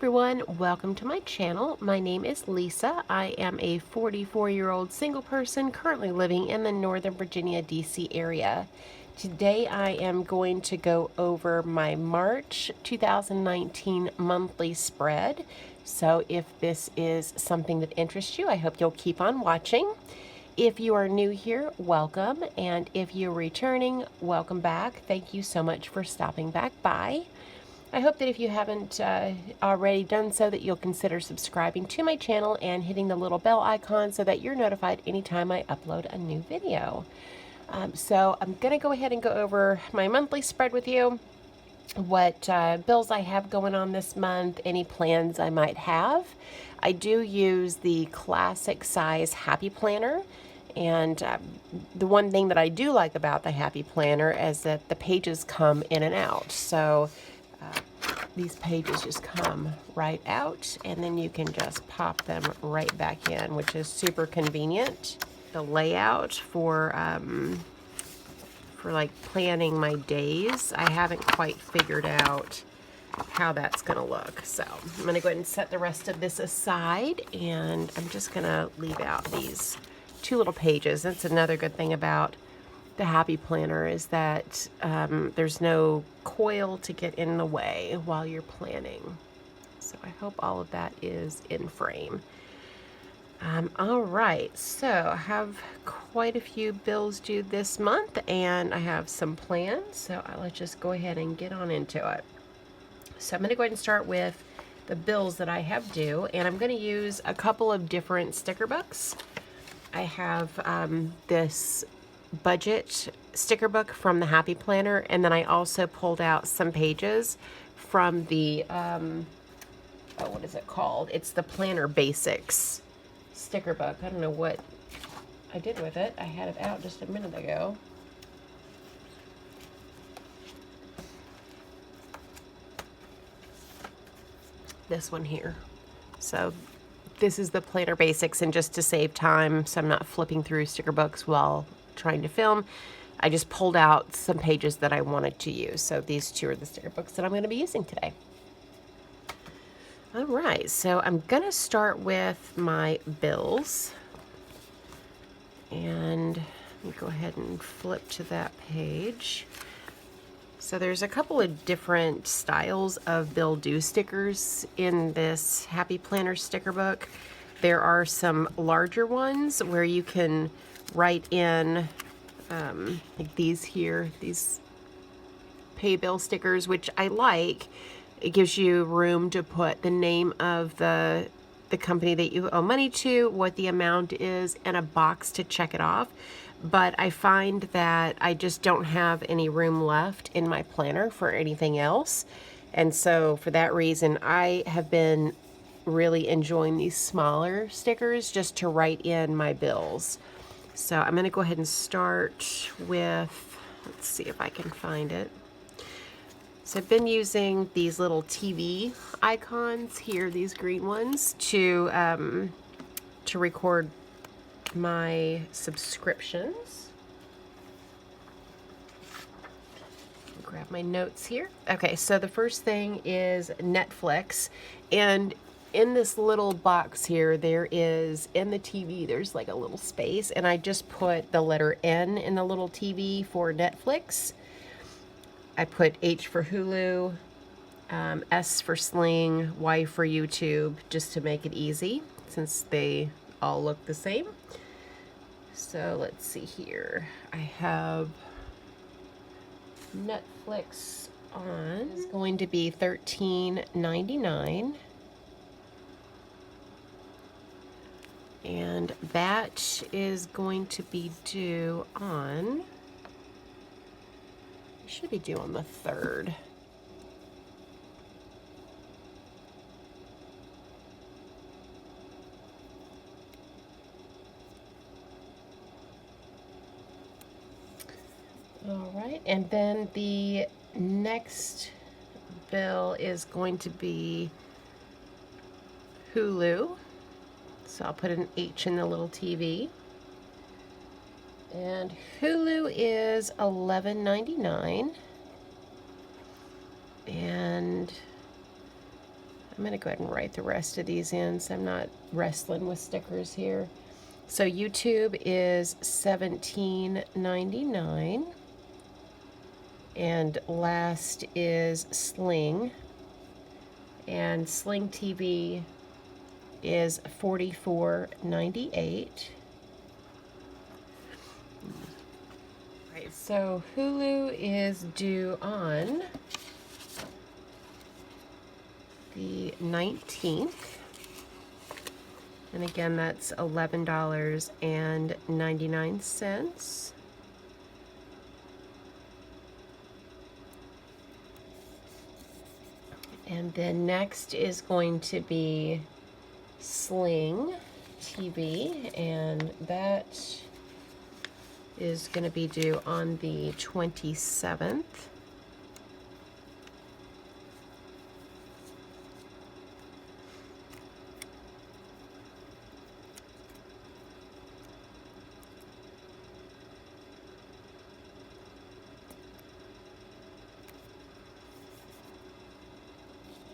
everyone, welcome to my channel. My name is Lisa. I am a 44-year-old single person currently living in the Northern Virginia, DC area. Today I am going to go over my March 2019 monthly spread. So if this is something that interests you, I hope you'll keep on watching. If you are new here, welcome, and if you're returning, welcome back. Thank you so much for stopping back by. I hope that if you haven't already done so, that you'll consider subscribing to my channel and hitting the little bell icon so that you're notified anytime I upload a new video. So I'm going to go ahead and go over my monthly spread with you, what bills I have going on this month, any plans I might have. I do use the classic size Happy Planner. And the one thing that I do like about the Happy Planner is that the pages come in and out. So these pages just come right out, and then you can just pop them right back in, which is super convenient. The layout for like planning my days, I haven't quite figured out how that's gonna look. So I'm gonna go ahead and set the rest of this aside, and I'm just gonna leave out these two little pages. That's another good thing about the Happy Planner, is that there's no coil to get in the way while you're planning. So I hope all of that is in frame. All right, so I have quite a few bills due this month, and I have some plans, so let's just go ahead and get on into it. So I'm going to go ahead and start with the bills that I have due, and I'm going to use a couple of different sticker books. I have this budget sticker book from the Happy Planner, and then I also pulled out some pages from the what is it called? It's the Planner Basics sticker book. I don't know what I did with it. I had it out just a minute ago. This one here. So this is the Planner Basics, and just to save time, so I'm not flipping through sticker books while trying to film, I just pulled out some pages that I wanted to use. So these two are the sticker books that I'm going to be using today. All right, so I'm going to start with my bills, and let me go ahead and flip to that page. So there's a couple of different styles of bill due stickers in this Happy Planner sticker book. There are some larger ones where you can write in like these here, these pay bill stickers, which I like. It gives you room to put the name of the company that you owe money to, what the amount is, and a box to check it off. But I find that I just don't have any room left in my planner for anything else. And so for that reason, I have been really enjoying these smaller stickers just to write in my bills. So I'm going to go ahead and start with, let's see if I can find it. So I've been using these little TV icons here, these green ones, to record my subscriptions. Grab my notes here. Okay, so the first thing is Netflix, and in this little box here, there is, in the TV, there's like a little space, and I just put the letter N in the little TV for Netflix. I put H for Hulu, S for Sling, Y for YouTube, just to make it easy, since they all look the same. So let's see here. I have Netflix on. It's going to be $13.99. And that is going to be due on, it should be due on the 3rd. All right, and then the next bill is going to be Hulu. So I'll put an H in the little TV. And Hulu is $11.99. And I'm going to go ahead and write the rest of these in so I'm not wrestling with stickers here. So YouTube is $17.99. And last is Sling. And Sling TV is $44.98. Right, so Hulu is due on the 19th. And again, that's $11.99. And then next is going to be Sling TV, and that is going to be due on the 27th.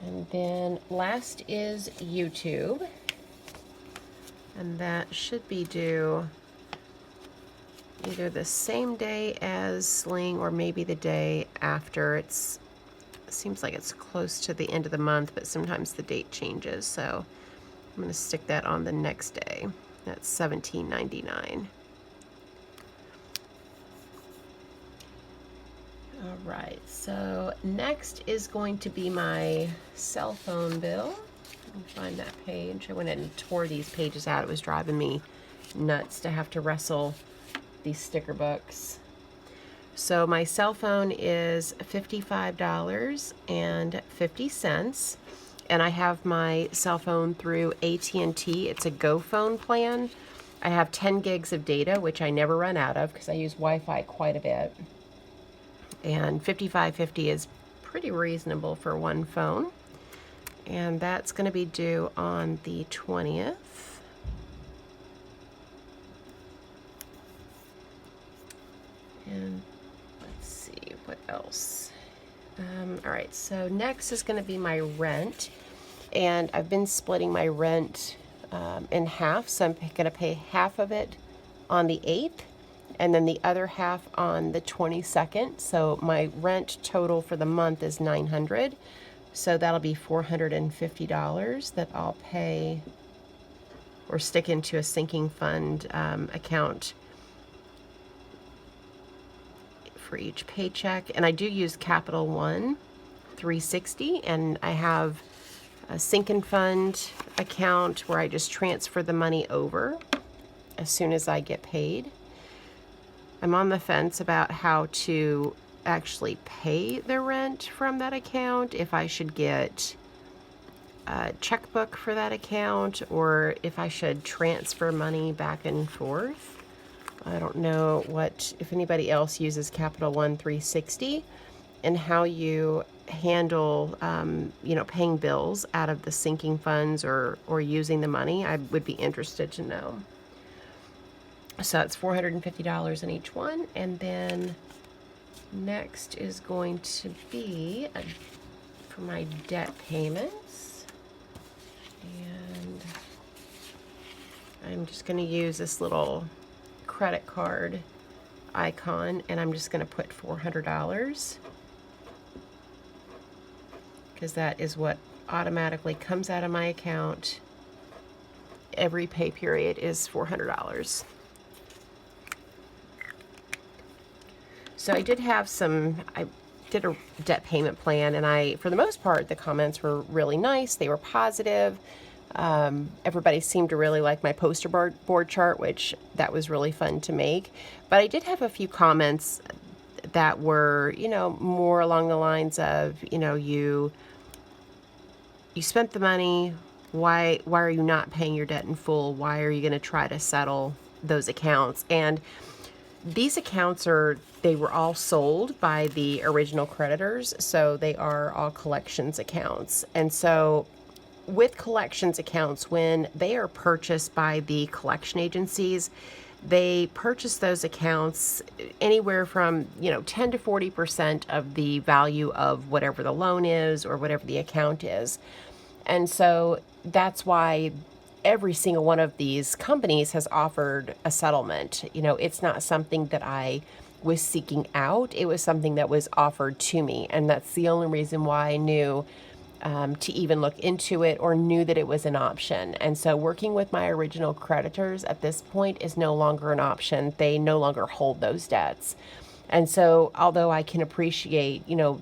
And then last is YouTube, and that should be due either the same day as Sling or maybe the day after. It seems like it's close to the end of the month, but sometimes the date changes, so I'm going to stick that on the next day. That's $17.99. All right, so next is going to be my cell phone bill. Let me find that page. I went ahead and tore these pages out. It was driving me nuts to have to wrestle these sticker books. So my cell phone is $55.50, and I have my cell phone through AT&T. It's a Go Phone plan. I have 10 gigs of data, which I never run out of because I use Wi-Fi quite a bit. And $55.50 is pretty reasonable for one phone. And that's going to be due on the 20th. And let's see, what else? All right, so next is going to be my rent. And I've been splitting my rent in half. So I'm going to pay half of it on the 8th. And then the other half on the 22nd. So my rent total for the month is $900. So that'll be $450 that I'll pay or stick into a sinking fund account for each paycheck. And I do use Capital One 360, and I have a sinking fund account where I just transfer the money over as soon as I get paid. I'm on the fence about how to actually pay the rent from that account, if I should get a checkbook for that account or if I should transfer money back and forth. I don't know if anybody else uses Capital One 360 and how you handle paying bills out of the sinking funds or using the money. I would be interested to know. So it's $450 in each one. And then next is going to be for my debt payments. And I'm just going to use this little credit card icon, and I'm just going to put $400 because that is what automatically comes out of my account. Every pay period is $400. So I did have I did a debt payment plan, and for the most part, the comments were really nice. They were positive. Everybody seemed to really like my poster board chart, which that was really fun to make. But I did have a few comments that were, more along the lines of, you spent the money. Why are you not paying your debt in full? Why are you going to try to settle those accounts? And these accounts they were all sold by the original creditors, so they are all collections accounts. And so with collections accounts, when they are purchased by the collection agencies, they purchase those accounts anywhere from 10 to 40% of the value of whatever the loan is or whatever the account is. And so that's why every single one of these companies has offered a settlement. You know, it's not something that I was seeking out, it was something that was offered to me. And that's the only reason why I knew to even look into it or knew that it was an option. And so working with my original creditors at this point is no longer an option. They no longer hold those debts. And so although I can appreciate, you know,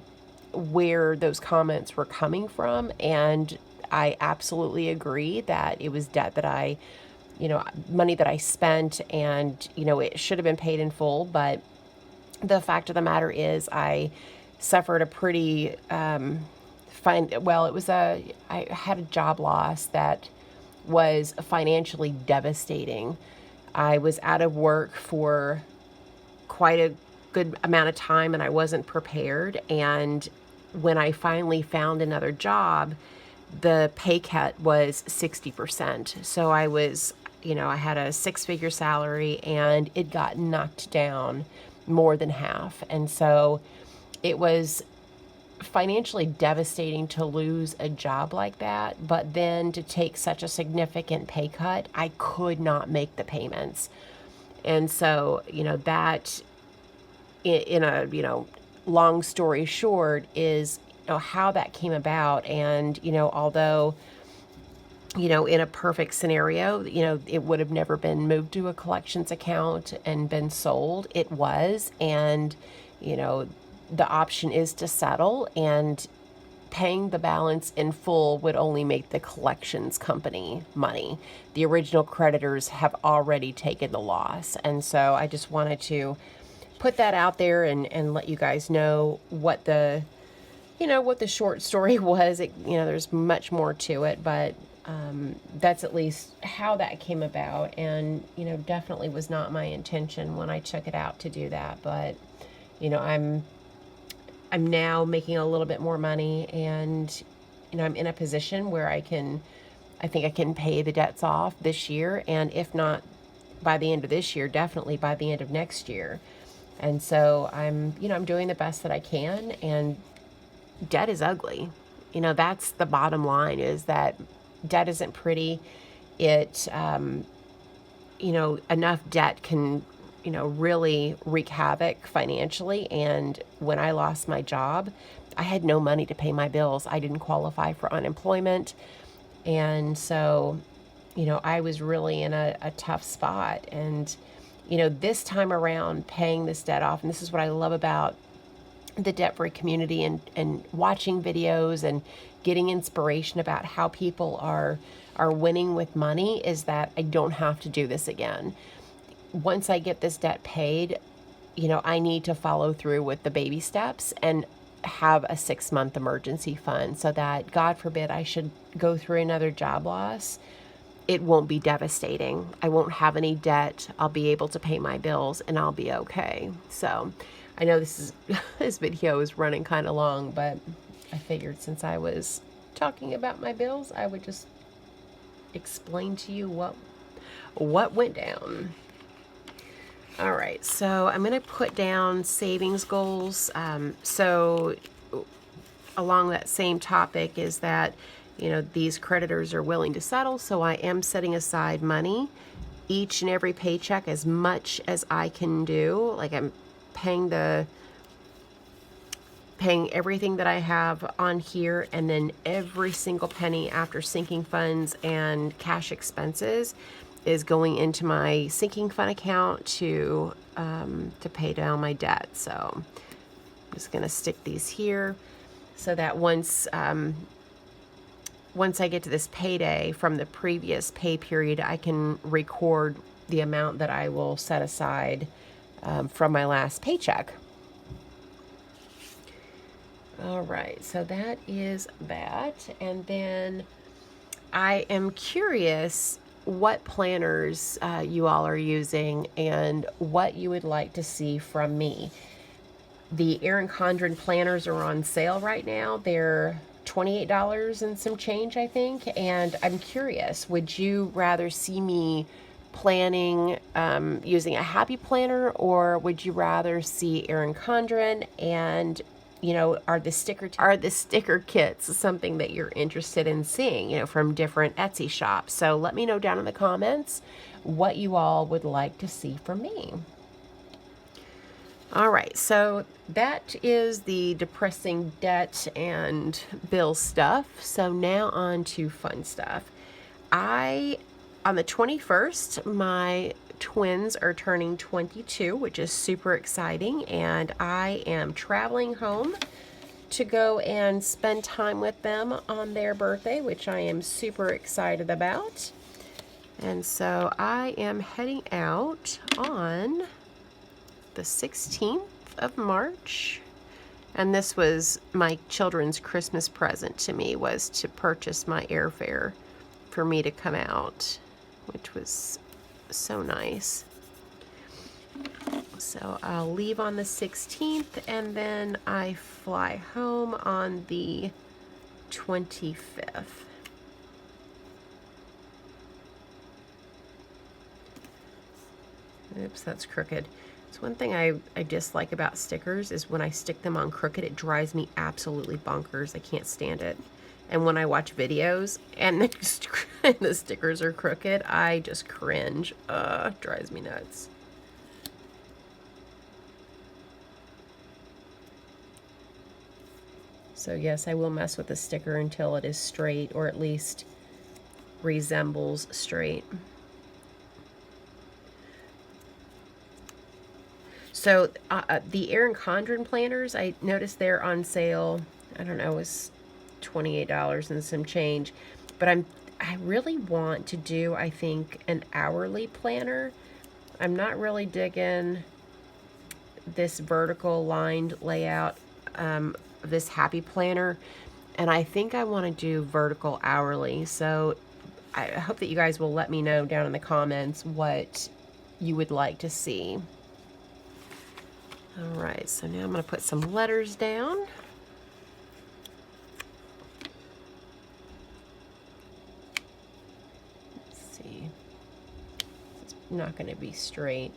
where those comments were coming from, and I absolutely agree that it was debt that I, you know, money that I spent, and, you know, it should have been paid in full. But the fact of the matter is I suffered a pretty I had a job loss that was financially devastating. I was out of work for quite a good amount of time and I wasn't prepared. And when I finally found another job, the pay cut was 60%. So I was, you know, I had a 6-figure salary and it got knocked down more than half. And so it was financially devastating to lose a job like that, but then to take such a significant pay cut, I could not make the payments. And so, you know, that in a, you know, long story short is, you know, how that came about. And, you know, although, you know, in a perfect scenario, you know, it would have never been moved to a collections account and been sold, it was. And, you know, the option is to settle, and paying the balance in full would only make the collections company money. The original creditors have already taken the loss. And so I just wanted to put that out there and let you guys know what the, you know, what the short story was. It, you know, there's much more to it, but that's at least how that came about. And, you know, definitely was not my intention when I took it out to do that. But, you know, I'm now making a little bit more money, and, you know, I'm in a position where I think I can pay the debts off this year. And if not by the end of this year, definitely by the end of next year. And so I'm, you know, I'm doing the best that I can, and debt is ugly. You know, that's the bottom line, is that debt isn't pretty. It, you know, enough debt can, you know, really wreak havoc financially. And when I lost my job, I had no money to pay my bills. I didn't qualify for unemployment. And so, you know, I was really in a tough spot. And, you know, this time around, paying this debt off, and this is what I love about the debt-free community and watching videos and getting inspiration about how people are winning with money, is that I don't have to do this again. Once I get this debt paid, you know, I need to follow through with the baby steps and have a 6-month emergency fund, so that, God forbid, I should go through another job loss, it won't be devastating. I won't have any debt. I'll be able to pay my bills and I'll be okay. So I know this video is running kind of long, but I figured since I was talking about my bills, I would just explain to you what went down. All right, so I'm going to put down savings goals. So along that same topic is that, you know, these creditors are willing to settle, so I am setting aside money each and every paycheck, as much as I can do. Like, I'm paying everything that I have on here, and then every single penny after sinking funds and cash expenses is going into my sinking fund account to pay down my debt. So I'm just going to stick these here so that once I get to this payday from the previous pay period, I can record the amount that I will set aside from my last paycheck. All right, so that is that. And then I am curious what planners you all are using and what you would like to see from me. The Erin Condren planners are on sale right now. They're $28 and some change, I think. And I'm curious, would you rather see me planning using a Happy Planner, or would you rather see Erin Condren and, are the sticker kits something that you're interested in seeing, from different Etsy shops? So let me know down in the comments what you all would like to see from me. All right, so that is the depressing debt and bill stuff. So now on to fun stuff. On the 21st, my twins are turning 22, which is super exciting, and I am traveling home to go and spend time with them on their birthday, which I am super excited about. And so I am heading out on the 16th of March. And this was my children's Christmas present to me, was to purchase my airfare for me to come out, which was so nice. So I'll leave on the 16th, and then I fly home on the 25th. Oops, that's crooked. So one thing I dislike about stickers is when I stick them on crooked, it drives me absolutely bonkers. I can't stand it. And when I watch videos and the stickers are crooked, I just cringe. Drives me nuts. So yes, I will mess with the sticker until it is straight, or at least resembles straight. So the Erin Condren planners, I noticed they're on sale. I don't know, it was $28 and some change. But I really want to do, I think, an hourly planner. I'm not really digging this vertical lined layout of this Happy Planner, and I think I want to do vertical hourly. So I hope that you guys will let me know down in the comments what you would like to see. All right, so now I'm going to put some letters down. Let's see. It's not going to be straight.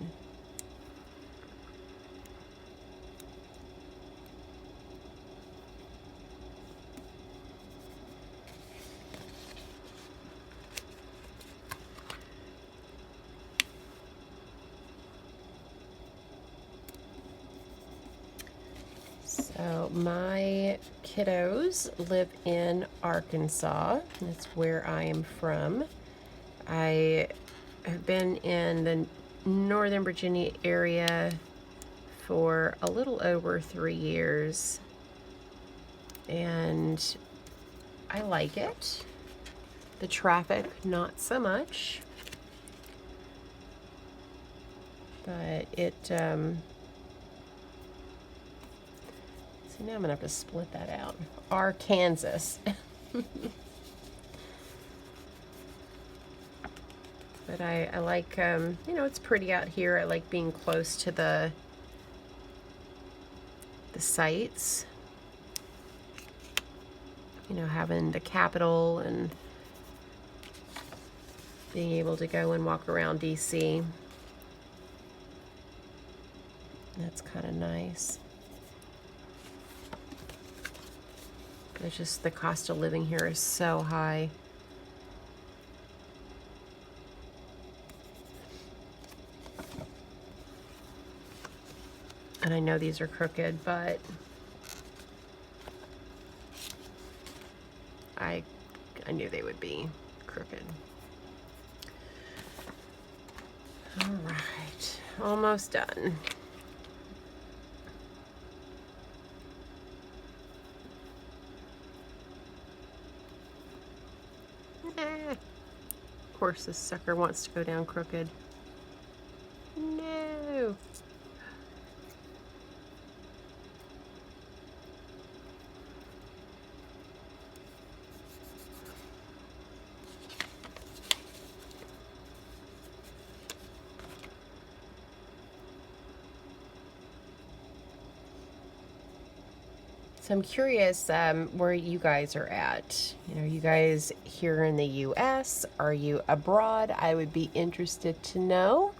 So my kiddos live in Arkansas. That's where I am from. I have been in the Northern Virginia area for a little over 3 years, and I like it. The traffic, not so much, but it so now I'm gonna have to split that out. Arkansas. But I like, it's pretty out here. I like being close to the sites. Having the Capitol and being able to go and walk around DC. That's kind of nice. It's just the cost of living here is so high. And I know these are crooked, but I knew they would be crooked. All right, almost done. Of course, this sucker wants to go down crooked. No. So I'm curious where you guys are at. Are you guys here in the US? Are you abroad? I would be interested to know.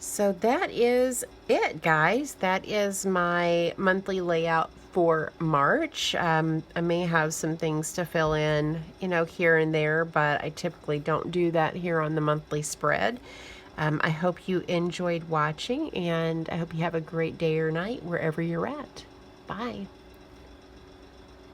So that is it, guys. That is my monthly layout for March. I may have some things to fill in, here and there, but I typically don't do that here on the monthly spread. I hope you enjoyed watching, and I hope you have a great day or night wherever you're at. Bye.